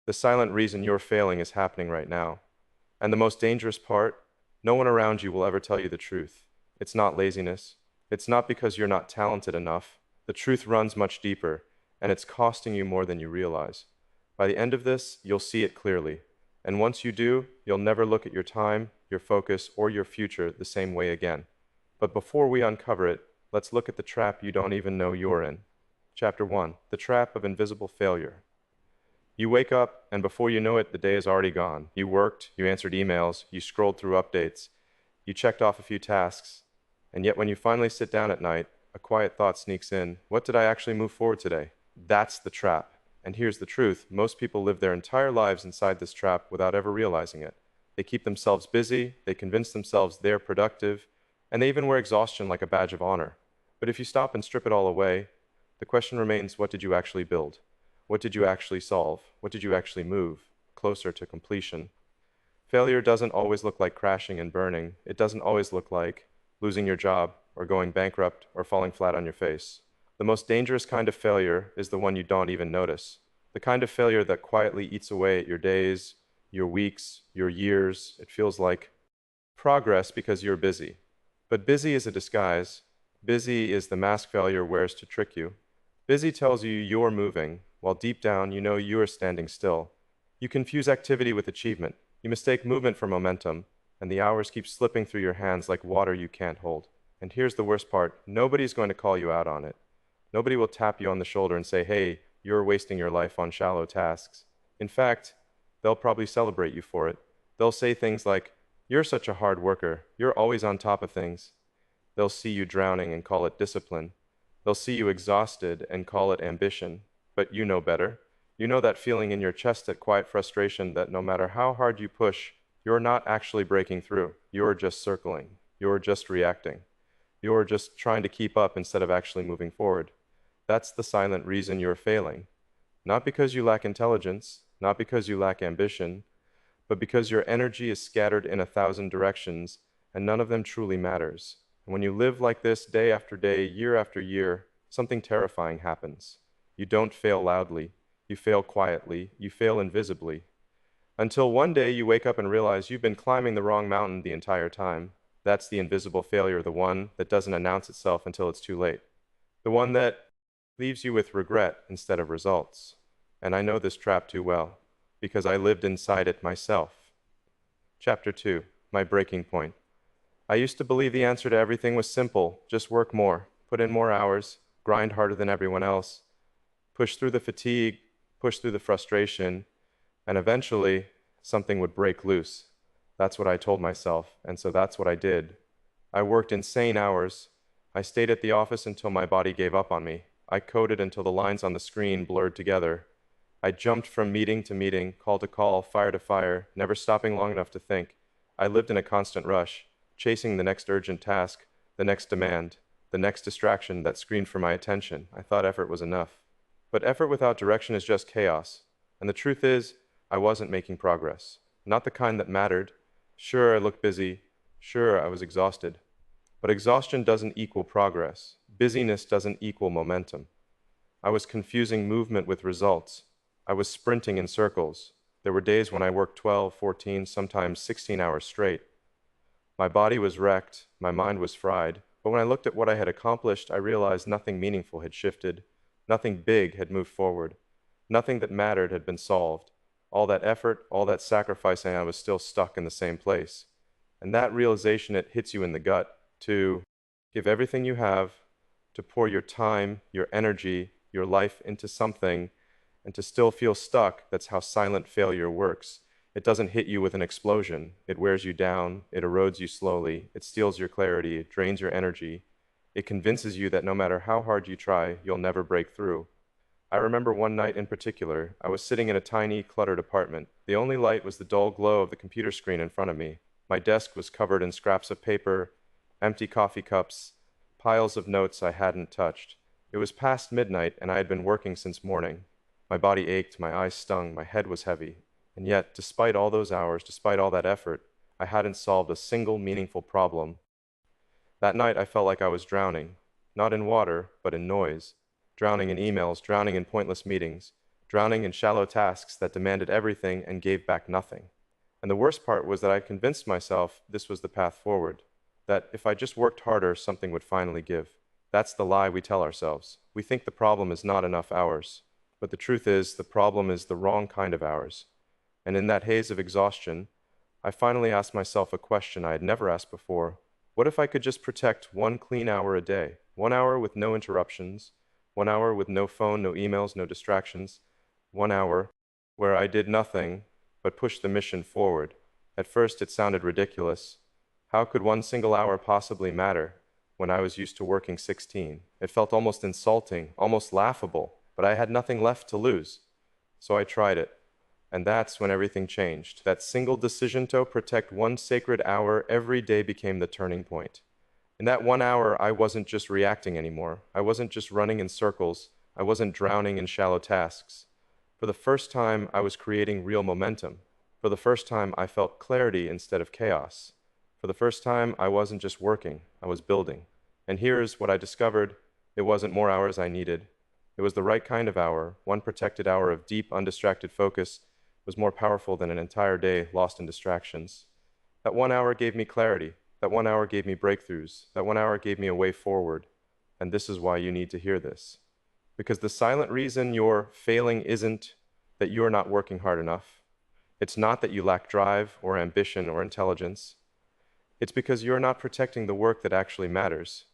The silent reason you're failing is happening right now. And the most dangerous part, no one around you will ever tell you the truth. It's not laziness. It's not because you're not talented enough. The truth runs much deeper, and it's costing you more than you realize. By the end of this, you'll see it clearly. And once you do, you'll never look at your time, your focus, or your future the same way again. But before we uncover it, let's look at the trap you don't even know you're in. Chapter 1: The Trap of Invisible Failure. You wake up, and before you know it, the day is already gone. You worked, you answered emails, you scrolled through updates, you checked off a few tasks, and yet when you finally sit down at night, a quiet thought sneaks in. What did I actually move forward today? That's the trap. And here's the truth. Most people live their entire lives inside this trap without ever realizing it. They keep themselves busy, they convince themselves they're productive, and they even wear exhaustion like a badge of honor. But if you stop and strip it all away, the question remains, what did you actually build? What did you actually solve? What did you actually move closer to completion? Failure doesn't always look like crashing and burning. It doesn't always look like losing your job or going bankrupt or falling flat on your face. The most dangerous kind of failure is the one you don't even notice. The kind of failure that quietly eats away at your days, your weeks, your years. It feels like progress because you're busy. But busy is a disguise. Busy is the mask failure wears to trick you. Busy tells you you're moving, while deep down you know you are standing still. You confuse activity with achievement. You mistake movement for momentum, and the hours keep slipping through your hands like water you can't hold. And here's the worst part, nobody's going to call you out on it. Nobody will tap you on the shoulder and say, hey, you're wasting your life on shallow tasks. In fact, they'll probably celebrate you for it. They'll say things like, you're such a hard worker, you're always on top of things. They'll see you drowning and call it discipline. They'll see you exhausted and call it ambition. But you know better. You know that feeling in your chest, that quiet frustration that no matter how hard you push, you're not actually breaking through. You're just circling. You're just reacting. You're just trying to keep up instead of actually moving forward. That's the silent reason you're failing. Not because you lack intelligence, not because you lack ambition, but because your energy is scattered in 1,000 directions and none of them truly matters. And when you live like this day after day, year after year, something terrifying happens. You don't fail loudly. You fail quietly. You fail invisibly. Until one day you wake up and realize you've been climbing the wrong mountain the entire time. That's the invisible failure, the one that doesn't announce itself until it's too late. The one that leaves you with regret instead of results. And I know this trap too well, because I lived inside it myself. Chapter 2: My Breaking Point. I used to believe the answer to everything was simple. Just work more, put in more hours, grind harder than everyone else, push through the fatigue, push through the frustration, and eventually something would break loose. That's what I told myself, and so that's what I did. I worked insane hours. I stayed at the office until my body gave up on me. I coded until the lines on the screen blurred together. I jumped from meeting to meeting, call to call, fire to fire, never stopping long enough to think. I lived in a constant rush, chasing the next urgent task, the next demand, the next distraction that screamed for my attention. I thought effort was enough. But effort without direction is just chaos. And the truth is, I wasn't making progress. Not the kind that mattered. Sure, I looked busy. Sure, I was exhausted. But exhaustion doesn't equal progress. Busyness doesn't equal momentum. I was confusing movement with results. I was sprinting in circles. There were days when I worked 12, 14, sometimes 16 hours straight. My body was wrecked, my mind was fried, but when I looked at what I had accomplished, I realized nothing meaningful had shifted, nothing big had moved forward, nothing that mattered had been solved. All that effort, all that sacrificing, I was still stuck in the same place. And that realization, it hits you in the gut, to give everything you have, to pour your time, your energy, your life into something, and to still feel stuck. That's how silent failure works. It doesn't hit you with an explosion. It wears you down, it erodes you slowly, it steals your clarity, it drains your energy. It convinces you that no matter how hard you try, you'll never break through. I remember one night in particular, I was sitting in a tiny, cluttered apartment. The only light was the dull glow of the computer screen in front of me. My desk was covered in scraps of paper, empty coffee cups, piles of notes I hadn't touched. It was past midnight, and I had been working since morning. My body ached, my eyes stung, my head was heavy. And yet, despite all those hours, despite all that effort, I hadn't solved a single meaningful problem. That night, I felt like I was drowning, not in water, but in noise, drowning in emails, drowning in pointless meetings, drowning in shallow tasks that demanded everything and gave back nothing. And the worst part was that I convinced myself this was the path forward, that if I just worked harder, something would finally give. That's the lie we tell ourselves. We think the problem is not enough hours. But the truth is, the problem is the wrong kind of hours. And in that haze of exhaustion, I finally asked myself a question I had never asked before. What if I could just protect 1 clean hour a day? 1 hour with no interruptions, 1 hour with no phone, no emails, no distractions, 1 hour where I did nothing but push the mission forward. At first it sounded ridiculous. How could one single hour possibly matter when I was used to working 16? It felt almost insulting, almost laughable, but I had nothing left to lose. So I tried it. And that's when everything changed. That single decision to protect 1 sacred hour every day became the turning point. In that 1 hour, I wasn't just reacting anymore. I wasn't just running in circles. I wasn't drowning in shallow tasks. For the first time, I was creating real momentum. For the first time, I felt clarity instead of chaos. For the first time, I wasn't just working, I was building. And here's what I discovered. It wasn't more hours I needed. It was the right kind of hour. One protected hour of deep, undistracted focus was more powerful than an entire day lost in distractions. That 1 hour gave me clarity. That 1 hour gave me breakthroughs. That 1 hour gave me a way forward. And this is why you need to hear this. Because the silent reason you're failing isn't that you're not working hard enough. It's not that you lack drive or ambition or intelligence. It's because you're not protecting the work that actually matters.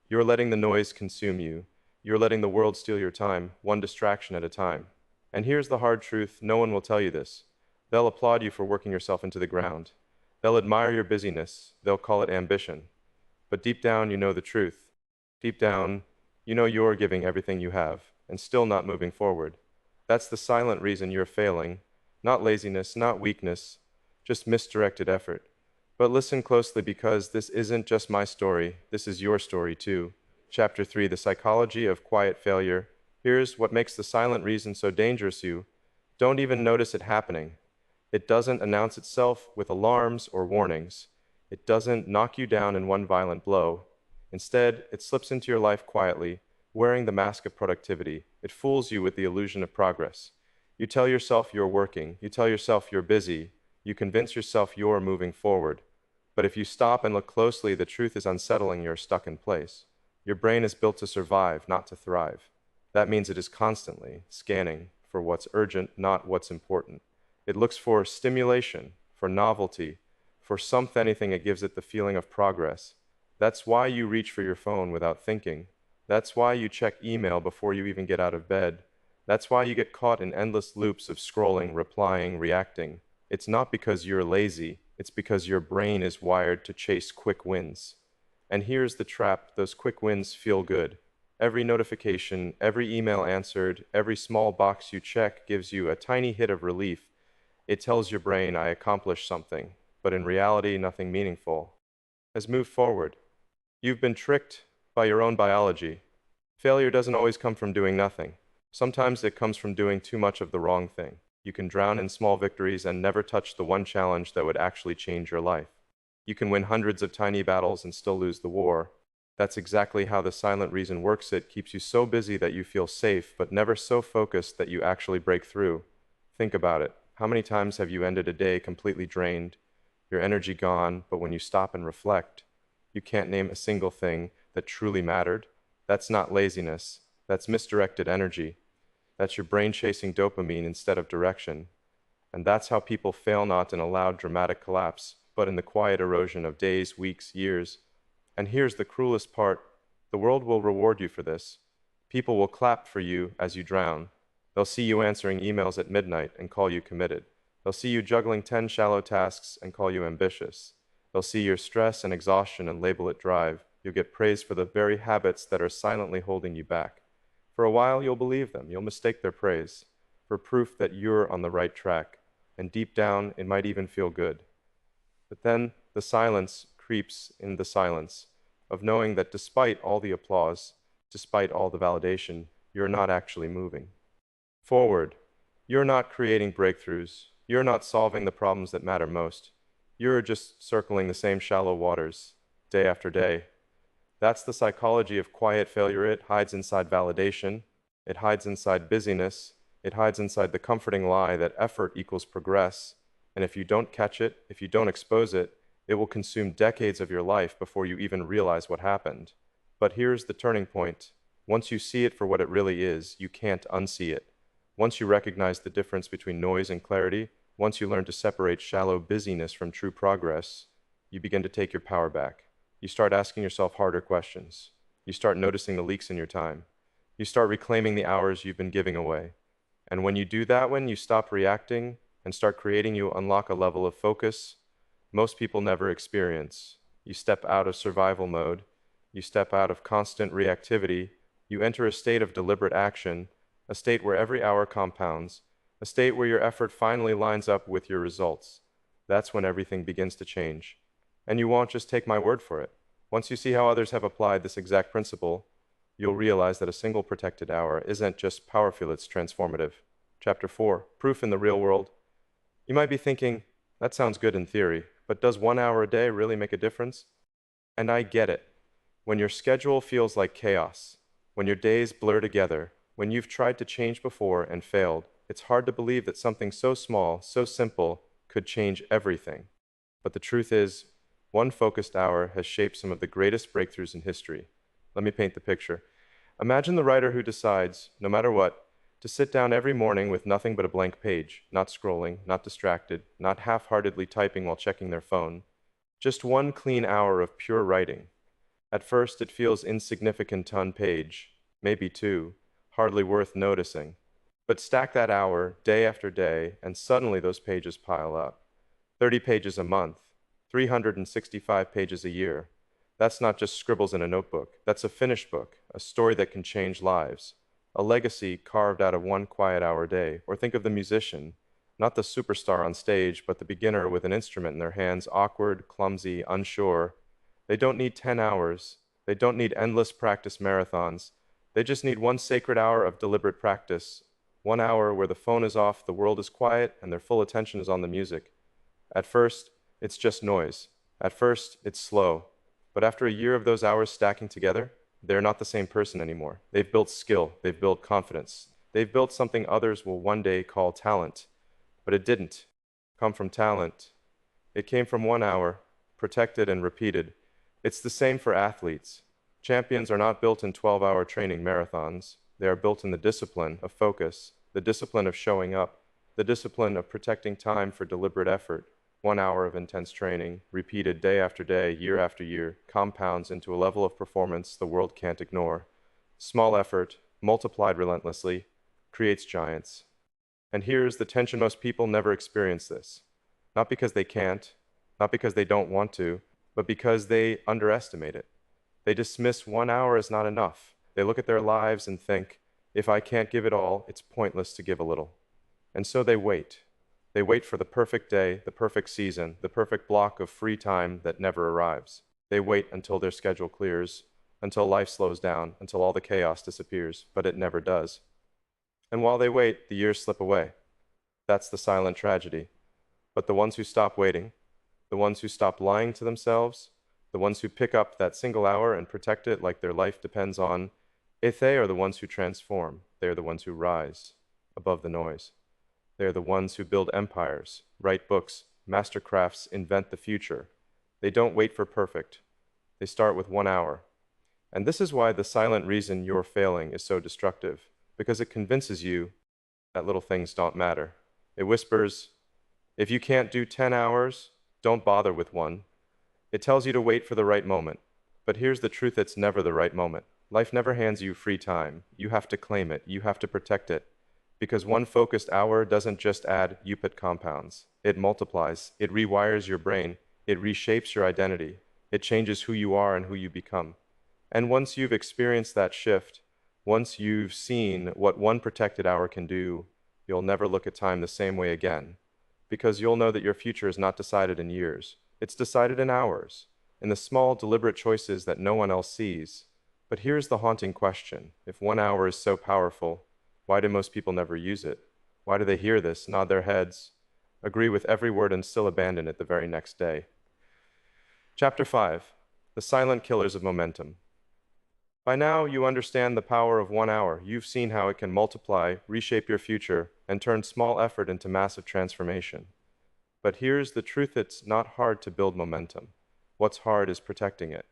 You're letting the noise consume you. You're letting the world steal your time, one distraction at a time. And here's the hard truth, no one will tell you this. They'll applaud you for working yourself into the ground. They'll admire your busyness. They'll call it ambition. But deep down, you know the truth. Deep down, you know you're giving everything you have and still not moving forward. That's the silent reason you're failing. Not laziness, not weakness, just misdirected effort. But listen closely because this isn't just my story, this is your story too. Chapter 3, The Psychology of Quiet Failure. Here's what makes the silent reason so dangerous you. Don't even notice it happening. It doesn't announce itself with alarms or warnings. It doesn't knock you down in one violent blow. Instead, it slips into your life quietly, wearing the mask of productivity. It fools you with the illusion of progress. You tell yourself you're working. You tell yourself you're busy. You convince yourself you're moving forward. But if you stop and look closely, the truth is unsettling. You're stuck in place. Your brain is built to survive, not to thrive. That means it is constantly scanning for what's urgent, not what's important. It looks for stimulation, for novelty, for anything that gives it the feeling of progress. That's why you reach for your phone without thinking. That's why you check email before you even get out of bed. That's why you get caught in endless loops of scrolling, replying, reacting. It's not because you're lazy, it's because your brain is wired to chase quick wins. And here's the trap, those quick wins feel good. Every notification, every email answered, every small box you check gives you a tiny hit of relief. It tells your brain, I accomplished something, but in reality, nothing meaningful has moved forward. You've been tricked by your own biology. Failure doesn't always come from doing nothing. Sometimes it comes from doing too much of the wrong thing. You can drown in small victories and never touch the one challenge that would actually change your life. You can win hundreds of tiny battles and still lose the war. That's exactly how the silent reason works. It keeps you so busy that you feel safe, but never so focused that you actually break through. Think about it. How many times have you ended a day completely drained, your energy gone, but when you stop and reflect, you can't name a single thing that truly mattered? That's not laziness. That's misdirected energy. That's your brain chasing dopamine instead of direction. And that's how people fail, not in a loud, dramatic collapse, but in the quiet erosion of days, weeks, years. And here's the cruelest part. The world will reward you for this. People will clap for you as you drown. They'll see you answering emails at midnight and call you committed. They'll see you juggling 10 shallow tasks and call you ambitious. They'll see your stress and exhaustion and label it drive. You'll get praise for the very habits that are silently holding you back. For a while, you'll believe them. You'll mistake their praise for proof that you're on the right track. And deep down, it might even feel good. But then the silence creeps in, the silence of knowing that despite all the applause, despite all the validation, you're not actually moving forward. You're not creating breakthroughs. You're not solving the problems that matter most. You're just circling the same shallow waters day after day. That's the psychology of quiet failure. It hides inside validation. It hides inside busyness. It hides inside the comforting lie that effort equals progress, and if you don't catch it, if you don't expose it, it will consume decades of your life before you even realize what happened. But here's the turning point. Once you see it for what it really is, you can't unsee it. Once you recognize the difference between noise and clarity, once you learn to separate shallow busyness from true progress, you begin to take your power back. You start asking yourself harder questions. You start noticing the leaks in your time. You start reclaiming the hours you've been giving away. And when you do that, when you stop reacting and start creating, you unlock a level of focus most people never experience. You step out of survival mode. You step out of constant reactivity. You enter a state of deliberate action, a state where every hour compounds, a state where your effort finally lines up with your results. That's when everything begins to change. And you won't just take my word for it. Once you see how others have applied this exact principle, you'll realize that a single protected hour isn't just powerful, it's transformative. Chapter 4, Proof in the Real World. You might be thinking, that sounds good in theory, but does 1 hour a day really make a difference? And I get it. When your schedule feels like chaos, when your days blur together, when you've tried to change before and failed, it's hard to believe that something so small, so simple, could change everything. But the truth is, one focused hour has shaped some of the greatest breakthroughs in history. Let me paint the picture. Imagine the writer who decides, no matter what, to sit down every morning with nothing but a blank page, not scrolling, not distracted, not half-heartedly typing while checking their phone. Just one clean hour of pure writing. At first, it feels insignificant to unpage, maybe two, hardly worth noticing. But stack that hour, day after day, and suddenly those pages pile up. 30 pages a month, 365 pages a year. That's not just scribbles in a notebook. That's a finished book, a story that can change lives. A legacy carved out of one quiet hour day. Or think of the musician, not the superstar on stage, but the beginner with an instrument in their hands, awkward, clumsy, unsure. They don't need 10 hours. They don't need endless practice marathons. They just need one sacred hour of deliberate practice. 1 hour where the phone is off, the world is quiet, and their full attention is on the music. At first, it's just noise. At first, it's slow. But after a year of those hours stacking together, they're not the same person anymore. They've built skill. They've built confidence. They've built something others will one day call talent. But it didn't come from talent. It came from 1 hour, protected and repeated. It's the same for athletes. Champions are not built in 12-hour training marathons. They are built in the discipline of focus, the discipline of showing up, the discipline of protecting time for deliberate effort. 1 hour of intense training, repeated day after day, year after year, compounds into a level of performance the world can't ignore. Small effort, multiplied relentlessly, creates giants. And here's the tension: most people never experience this. Not because they can't, not because they don't want to, but because they underestimate it. They dismiss 1 hour as not enough. They look at their lives and think, if I can't give it all, it's pointless to give a little. And so they wait. They wait for the perfect day, the perfect season, the perfect block of free time that never arrives. They wait until their schedule clears, until life slows down, until all the chaos disappears, but it never does. And while they wait, the years slip away. That's the silent tragedy. But the ones who stop waiting, the ones who stop lying to themselves, the ones who pick up that single hour and protect it like their life depends on it, they are the ones who transform. They are the ones who rise above the noise. They are the ones who build empires, write books, master crafts, invent the future. They don't wait for perfect. They start with 1 hour. And this is why the silent reason you're failing is so destructive, because it convinces you that little things don't matter. It whispers, if you can't do 10 hours, don't bother with one. It tells you to wait for the right moment. But here's the truth: it's never the right moment. Life never hands you free time. You have to claim it. You have to protect it. Because one focused hour doesn't just add UPIT compounds. It multiplies. It rewires your brain. It reshapes your identity. It changes who you are and who you become. And once you've experienced that shift, once you've seen what one protected hour can do, you'll never look at time the same way again. Because you'll know that your future is not decided in years. It's decided in hours, in the small, deliberate choices that no one else sees. But here's the haunting question. If 1 hour is so powerful, why do most people never use it? Why do they hear this, nod their heads, agree with every word, and still abandon it the very next day? Chapter 5. The Silent Killers of Momentum. By now, you understand the power of 1 hour. You've seen how it can multiply, reshape your future, and turn small effort into massive transformation. But here's the truth: it's not hard to build momentum. What's hard is protecting it.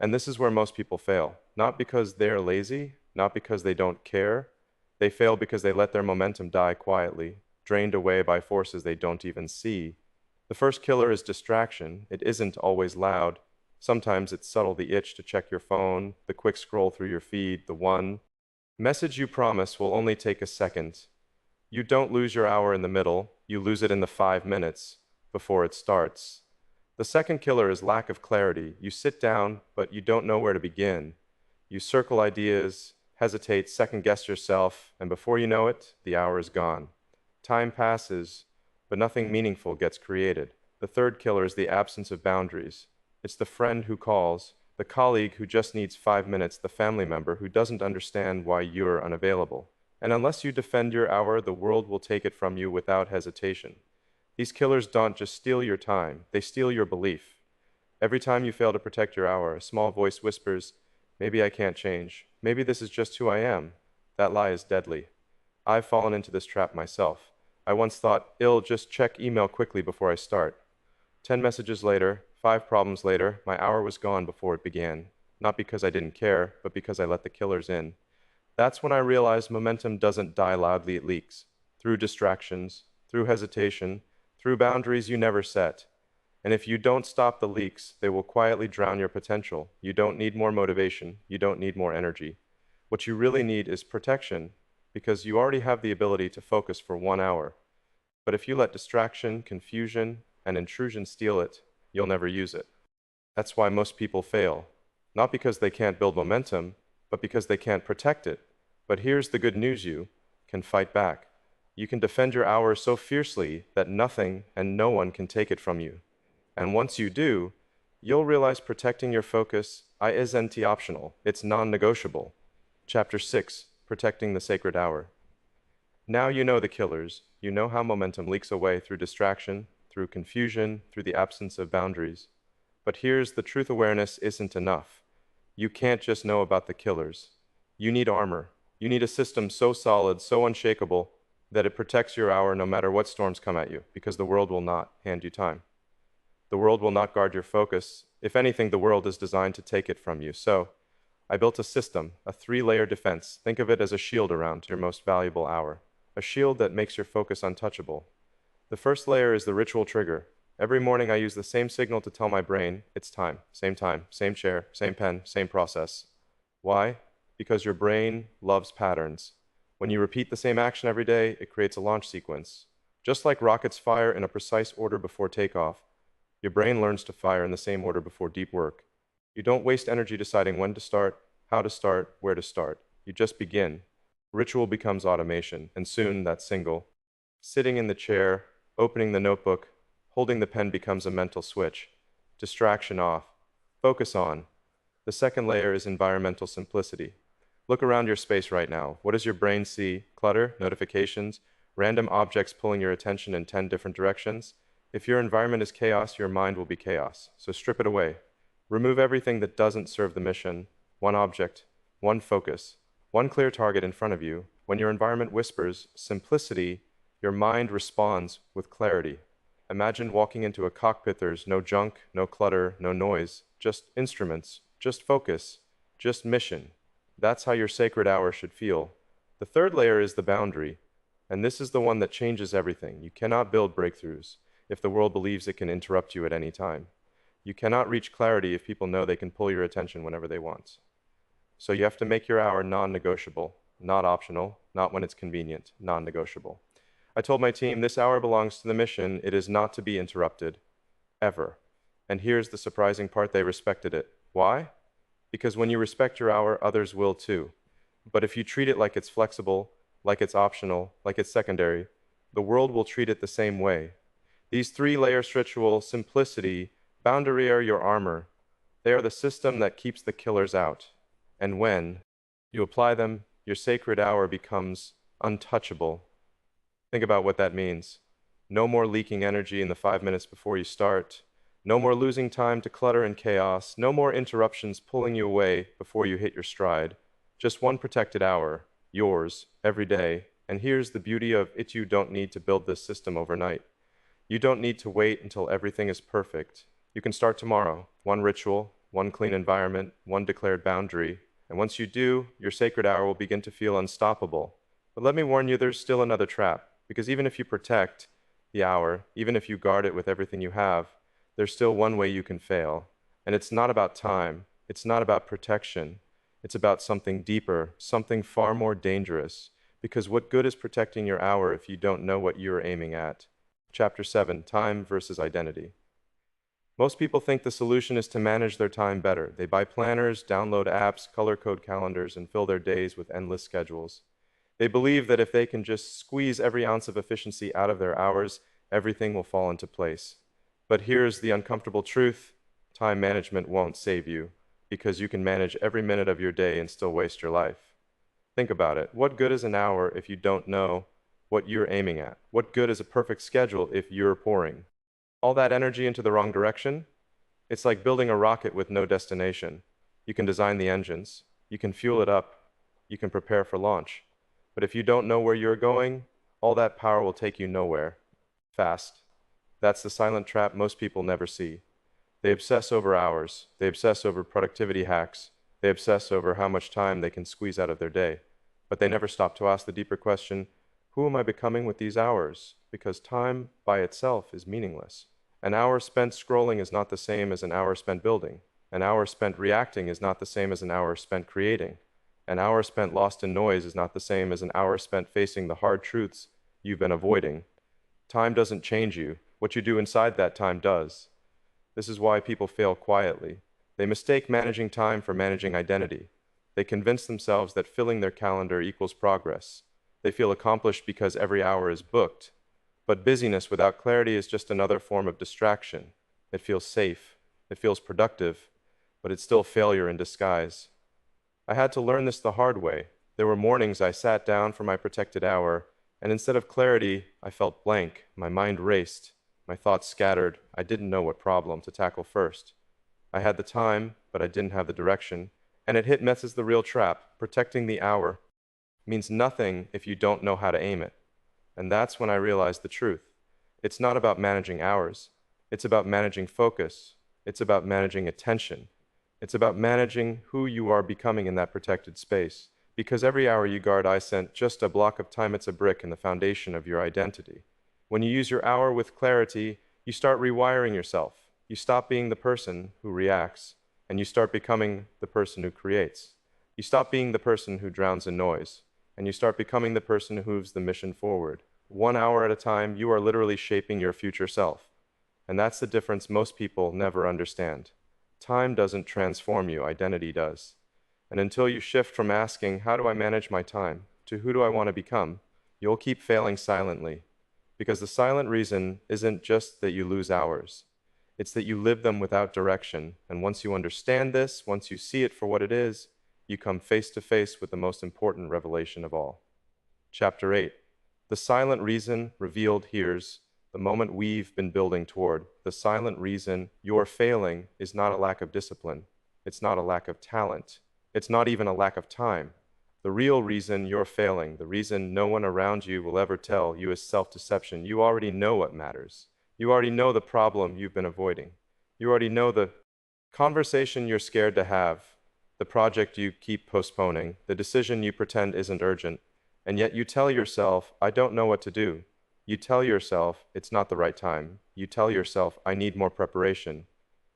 And this is where most people fail. Not because they're lazy, not because they don't care. They fail because they let their momentum die quietly, drained away by forces they don't even see. The first killer is distraction. It isn't always loud. Sometimes it's subtle: the itch to check your phone, the quick scroll through your feed, the one message you promise will only take a second. You don't lose your hour in the middle, you lose it in the 5 minutes before it starts. The second killer is lack of clarity. You sit down, but you don't know where to begin. You circle ideas, hesitate, second guess yourself, and before you know it, the hour is gone. Time passes, but nothing meaningful gets created. The third killer is the absence of boundaries. It's the friend who calls, the colleague who just needs 5 minutes, the family member who doesn't understand why you're unavailable. And unless you defend your hour, the world will take it from you without hesitation. These killers don't just steal your time, they steal your belief. Every time you fail to protect your hour, a small voice whispers, "Maybe I can't change. Maybe this is just who I am." That lie is deadly. I've fallen into this trap myself. I once thought, just check email quickly before I start. 10 messages later, 5 problems later, my hour was gone before it began. Not because I didn't care, but because I let the killers in. That's when I realized momentum doesn't die loudly, it leaks. Through distractions, through hesitation, through boundaries you never set. And if you don't stop the leaks, they will quietly drown your potential. You don't need more motivation. You don't need more energy. What you really need is protection, because you already have the ability to focus for 1 hour. But if you let distraction, confusion, and intrusion steal it, you'll never use it. That's why most people fail. Not because they can't build momentum, but because they can't protect it. But here's the good news: you can fight back. You can defend your hour so fiercely that nothing and no one can take it from you. And once you do, you'll realize protecting your focus isn't optional, it's non-negotiable. Chapter 6: Protecting the Sacred Hour. Now you know the killers. You know how momentum leaks away through distraction, through confusion, through the absence of boundaries. But here's the truth: awareness isn't enough. You can't just know about the killers. You need armor. You need a system so solid, so unshakable, that it protects your hour no matter what storms come at you, because the world will not hand you time. The world will not guard your focus. If anything, the world is designed to take it from you. So, I built a system, a 3-layer defense. Think of it as a shield around your most valuable hour. A shield that makes your focus untouchable. The first layer is the ritual trigger. Every morning I use the same signal to tell my brain, it's time, same chair, same pen, same process. Why? Because your brain loves patterns. When you repeat the same action every day, it creates a launch sequence. Just like rockets fire in a precise order before takeoff, your brain learns to fire in the same order before deep work. You don't waste energy deciding when to start, how to start, where to start. You just begin. Ritual becomes automation, and soon that single, sitting in the chair, opening the notebook, holding the pen becomes a mental switch. Distraction off. Focus on. The second layer is environmental simplicity. Look around your space right now. What does your brain see? Clutter, notifications, random objects pulling your attention in 10 different directions? If your environment is chaos, your mind will be chaos. So strip it away. Remove everything that doesn't serve the mission. One object, one focus, one clear target in front of you. When your environment whispers simplicity, your mind responds with clarity. Imagine walking into a cockpit. There's no junk, no clutter, no noise, just instruments, just focus, just mission. That's how your sacred hour should feel. The third layer is the boundary, and this is the one that changes everything. You cannot build breakthroughs if the world believes it can interrupt you at any time. You cannot reach clarity if people know they can pull your attention whenever they want. So you have to make your hour non-negotiable, not optional, not when it's convenient, non-negotiable. I told my team, this hour belongs to the mission. It is not to be interrupted, ever. And here's the surprising part: they respected it. Why? Because when you respect your hour, others will too. But if you treat it like it's flexible, like it's optional, like it's secondary, the world will treat it the same way. These 3 layers: ritual, simplicity, boundary, are your armor. They are the system that keeps the killers out. And when you apply them, your sacred hour becomes untouchable. Think about what that means. No more leaking energy in the 5 minutes before you start. No more losing time to clutter and chaos. No more interruptions pulling you away before you hit your stride. Just one protected hour, yours, every day. And here's the beauty of it: you don't need to build this system overnight. You don't need to wait until everything is perfect. You can start tomorrow. One ritual, one clean environment, one declared boundary. And once you do, your sacred hour will begin to feel unstoppable. But let me warn you, there's still another trap. Because even if you protect the hour, even if you guard it with everything you have, there's still one way you can fail. And it's not about time. It's not about protection. It's about something deeper, something far more dangerous. Because what good is protecting your hour if you don't know what you're aiming at? Chapter 7, Time versus Identity. Most people think the solution is to manage their time better. They buy planners, download apps, color code calendars, and fill their days with endless schedules. They believe that if they can just squeeze every ounce of efficiency out of their hours, everything will fall into place. But here's the uncomfortable truth: time management won't save you, because you can manage every minute of your day and still waste your life. Think about it. What good is an hour if you don't know what you're aiming at? What good is a perfect schedule if you're pouring all that energy into the wrong direction? It's like building a rocket with no destination. You can design the engines, you can fuel it up, you can prepare for launch. But if you don't know where you're going, all that power will take you nowhere. Fast. That's the silent trap most people never see. They obsess over hours, they obsess over productivity hacks, they obsess over how much time they can squeeze out of their day. But they never stop to ask the deeper question: who am I becoming with these hours? Because time by itself is meaningless. An hour spent scrolling is not the same as an hour spent building. An hour spent reacting is not the same as an hour spent creating. An hour spent lost in noise is not the same as an hour spent facing the hard truths you've been avoiding. Time doesn't change you. What you do inside that time does. This is why people fail quietly. They mistake managing time for managing identity. They convince themselves that filling their calendar equals progress. They feel accomplished because every hour is booked. But busyness without clarity is just another form of distraction. It feels safe, it feels productive, but it's still failure in disguise. I had to learn this the hard way. There were mornings I sat down for my protected hour, and instead of clarity, I felt blank. My mind raced, my thoughts scattered. I didn't know what problem to tackle first. I had the time, but I didn't have the direction, and it hit me as the real trap. Protecting the hour means nothing if you don't know how to aim it. And that's when I realized the truth. It's not about managing hours. It's about managing focus. It's about managing attention. It's about managing who you are becoming in that protected space. Because every hour you guard isn't just a block of time, it's a brick in the foundation of your identity. When you use your hour with clarity, you start rewiring yourself. You stop being the person who reacts, and you start becoming the person who creates. You stop being the person who drowns in noise, and you start becoming the person who moves the mission forward. 1 hour at a time, you are literally shaping your future self. And that's the difference most people never understand. Time doesn't transform you, identity does. And until you shift from asking, how do I manage my time, to who do I want to become, you'll keep failing silently. Because the silent reason isn't just that you lose hours. It's that you live them without direction. And once you understand this, once you see it for what it is, you come face to face with the most important revelation of all. Chapter 8. The silent reason revealed. Here's the moment we've been building toward. The silent reason you're failing is not a lack of discipline. It's not a lack of talent. It's not even a lack of time. The real reason you're failing, the reason no one around you will ever tell you, is self-deception. You already know what matters. You already know the problem you've been avoiding. You already know the conversation you're scared to have, the project you keep postponing, the decision you pretend isn't urgent. And yet you tell yourself, I don't know what to do. You tell yourself, it's not the right time. You tell yourself, I need more preparation.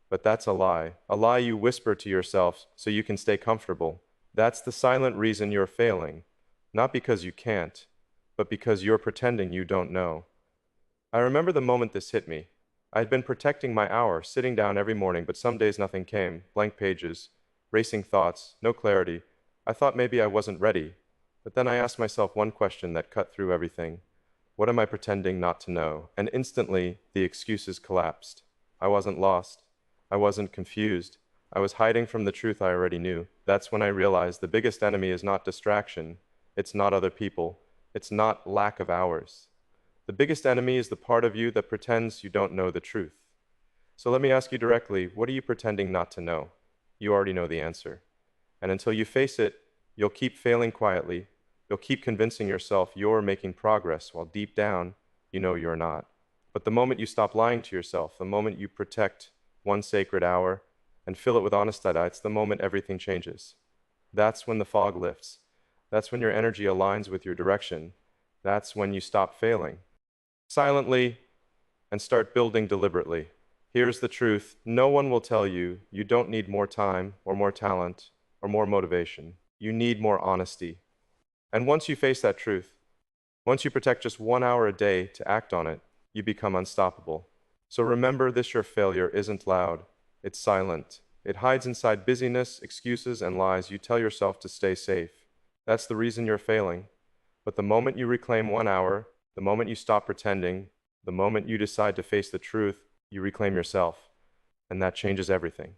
But that's a lie you whisper to yourself so you can stay comfortable. That's the silent reason you're failing. Not because you can't, but because you're pretending you don't know. I remember the moment this hit me. I had been protecting my hour, sitting down every morning, but some days nothing came. Blank pages, racing thoughts, no clarity. I thought maybe I wasn't ready. But then I asked myself one question that cut through everything. What am I pretending not to know? And instantly, the excuses collapsed. I wasn't lost. I wasn't confused. I was hiding from the truth I already knew. That's when I realized the biggest enemy is not distraction. It's not other people. It's not lack of hours. The biggest enemy is the part of you that pretends you don't know the truth. So let me ask you directly, what are you pretending not to know? You already know the answer. And until you face it, you'll keep failing quietly. You'll keep convincing yourself you're making progress while deep down, you know you're not. But the moment you stop lying to yourself, the moment you protect one sacred hour and fill it with honest it's the moment everything changes. That's when the fog lifts. That's when your energy aligns with your direction. That's when you stop failing silently and start building deliberately. Here's the truth. No one will tell you you don't need more time or more talent or more motivation. You need more honesty. And once you face that truth, once you protect just 1 hour a day to act on it, you become unstoppable. So remember this, your failure isn't loud. It's silent. It hides inside busyness, excuses, and lies you tell yourself to stay safe. That's the reason you're failing. But the moment you reclaim 1 hour, the moment you stop pretending, the moment you decide to face the truth, you reclaim yourself. And that changes everything.